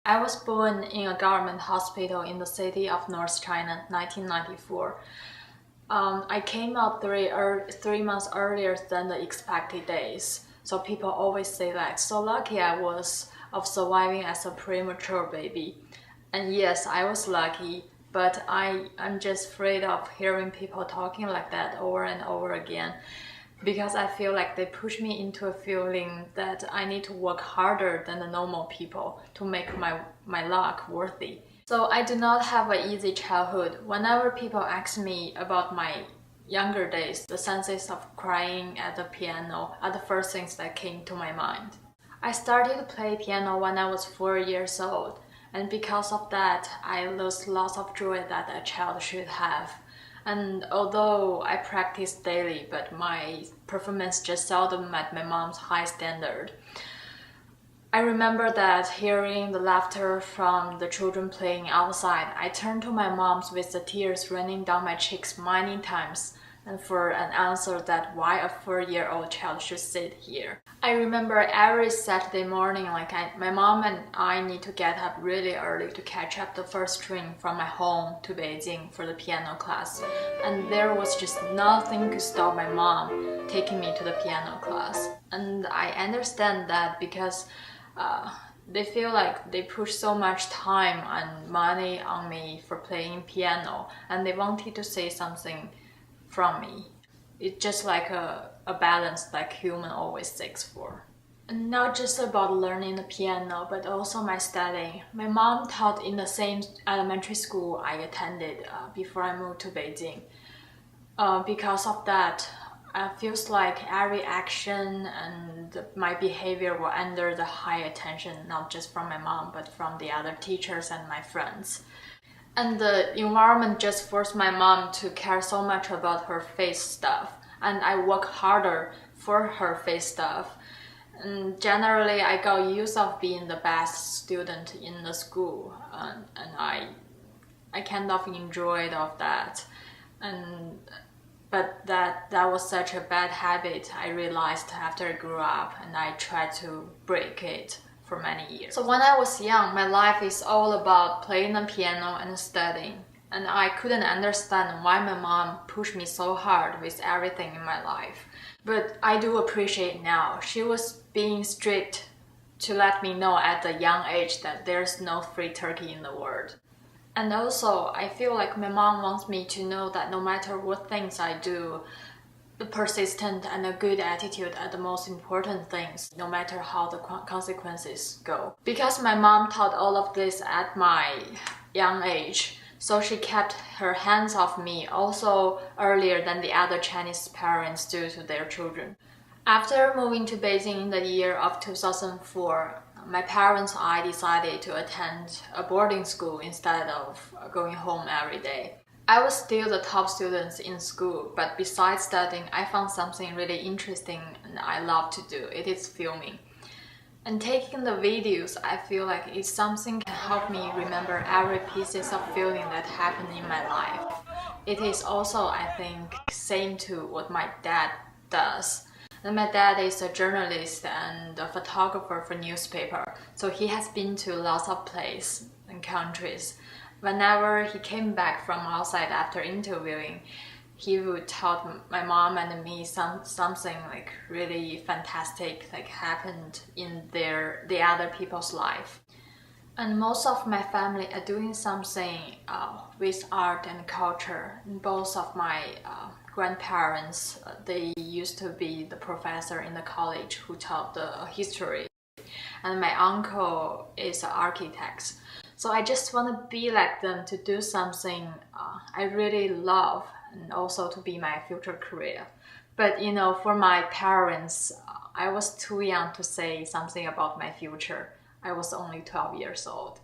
I was born in a government hospital in the city of North China, 1994. I came out 3 months earlier than the expected days. So people always say that, so lucky I was of surviving as a premature baby. And yes, I was lucky, but I'm just afraid of hearing people talking like that over and over again. Because I feel like they push me into a feeling that I need to work harder than the normal people to make my luck worthy. So I do not have an easy childhood. Whenever people ask me about my younger days, the senses of crying at the piano are the first things that came to my mind. I started to play piano when I was 4 years old, and because of that, I lost lots of joy that a child should have. And although I practice daily, but my performance just seldom met my mom's high standard. I remember that hearing the laughter from the children playing outside, I turned to my mom with the tears running down my cheeks many times, and for an answer that why a 4-year-old child should sit here. I remember every Saturday morning, my mom and I need to get up really early to catch up the first train from my home to Beijing for the piano class. And there was just nothing to stop my mom taking me to the piano class. And I understand that because they feel like they push so much time and money on me for playing piano, and they wanted to say something from me. It's just like a balance like human always seeks for. And not just about learning the piano, but also my studying. My mom taught in the same elementary school I attended before I moved to Beijing. Because of that, it feels like every action and my behavior were under the high attention, not just from my mom, but from the other teachers and my friends. And the environment just forced my mom to care so much about her face stuff, and I work harder for her face stuff. And generally, I got used of being the best student in the school, and I kind of enjoyed of that. But that was such a bad habit, I realized after I grew up, and I tried to break it for many years. So when I was young, my life is all about playing the piano and studying. And I couldn't understand why my mom pushed me so hard with everything in my life. But I do appreciate now. She was being strict to let me know at a young age that there's no free turkey in the world. And also, I feel like my mom wants me to know that no matter what things I do, the persistent and a good attitude are the most important things, no matter how the consequences go. Because my mom taught all of this at my young age, so she kept her hands off me also earlier than the other Chinese parents do to their children. After moving to Beijing in the year of 2004, my parents and I decided to attend a boarding school instead of going home every day. I was still the top student in school, but besides studying, I found something really interesting and I love to do. It is filming. And taking the videos, I feel like it's something can help me remember every pieces of feeling that happened in my life. It is also, I think, same to what my dad does. And my dad is a journalist and a photographer for newspaper, so he has been to lots of places and countries. Whenever he came back from outside after interviewing, he would tell my mom and me something like really fantastic like happened in the other people's life. And most of my family are doing something with art and culture. And both of my grandparents, they used to be the professor in the college who taught the history. And my uncle is an architect. So I just want to be like them, to do something I really love, and also to be my future career. But for my parents, I was too young to say something about my future. I was only 12 years old.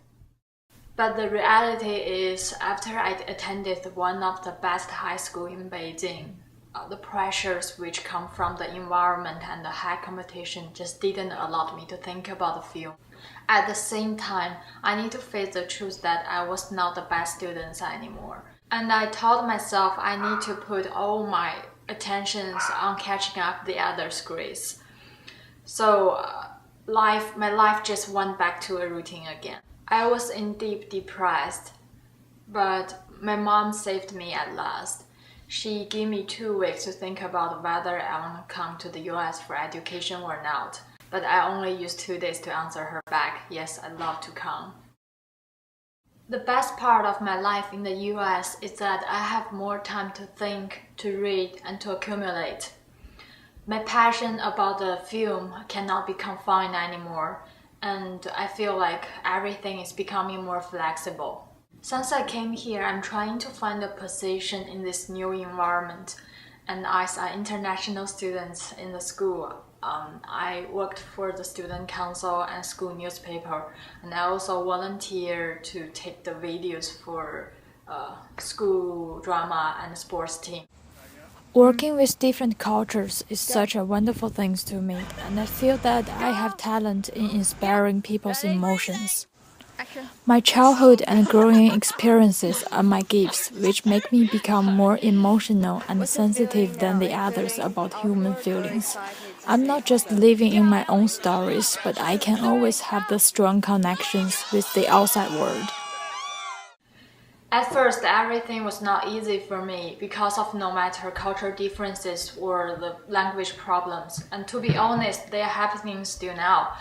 But the reality is, after I attended one of the best high school in Beijing, the pressures which come from the environment and the high competition just didn't allow me to think about the film. At the same time, I need to face the truth that I was not the best student anymore. And I told myself I need to put all my attentions on catching up the others' grades. So my life just went back to a routine again. I was in deep depressed, but my mom saved me at last. She gave me 2 weeks to think about whether I want to come to the US for education or not. But I only used 2 days to answer her back, yes, I'd love to come. The best part of my life in the US is that I have more time to think, to read, and to accumulate. My passion about the film cannot be confined anymore, and I feel like everything is becoming more flexible. Since I came here, I'm trying to find a position in this new environment, and as an international student in the school, I worked for the student council and school newspaper, and I also volunteered to take the videos for school drama and sports team. Working with different cultures is such a wonderful thing to me, and I feel that I have talent in inspiring people's emotions. My childhood and growing experiences are my gifts, which make me become more emotional and sensitive than the others about human feelings. I'm not just living in my own stories, but I can always have the strong connections with the outside world. At first, everything was not easy for me because of no matter cultural differences or the language problems. And to be honest, they are happening still now.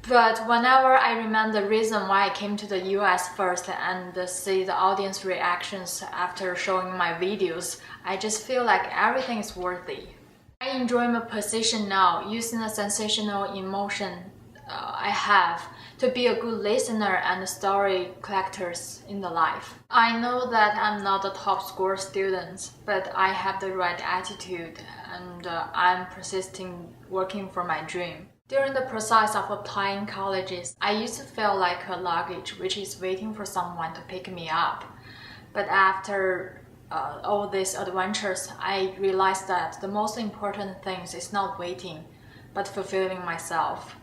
But whenever I remember the reason why I came to the US first and see the audience reactions after showing my videos, I just feel like everything is worthy. I enjoy my position now, using the sensational emotion I have to be a good listener and story collectors in the life. I know that I'm not a top score student, but I have the right attitude and I'm persisting working for my dream. During the process of applying colleges, I used to feel like a luggage which is waiting for someone to pick me up. But after all these adventures, I realized that the most important thing is not waiting, but fulfilling myself.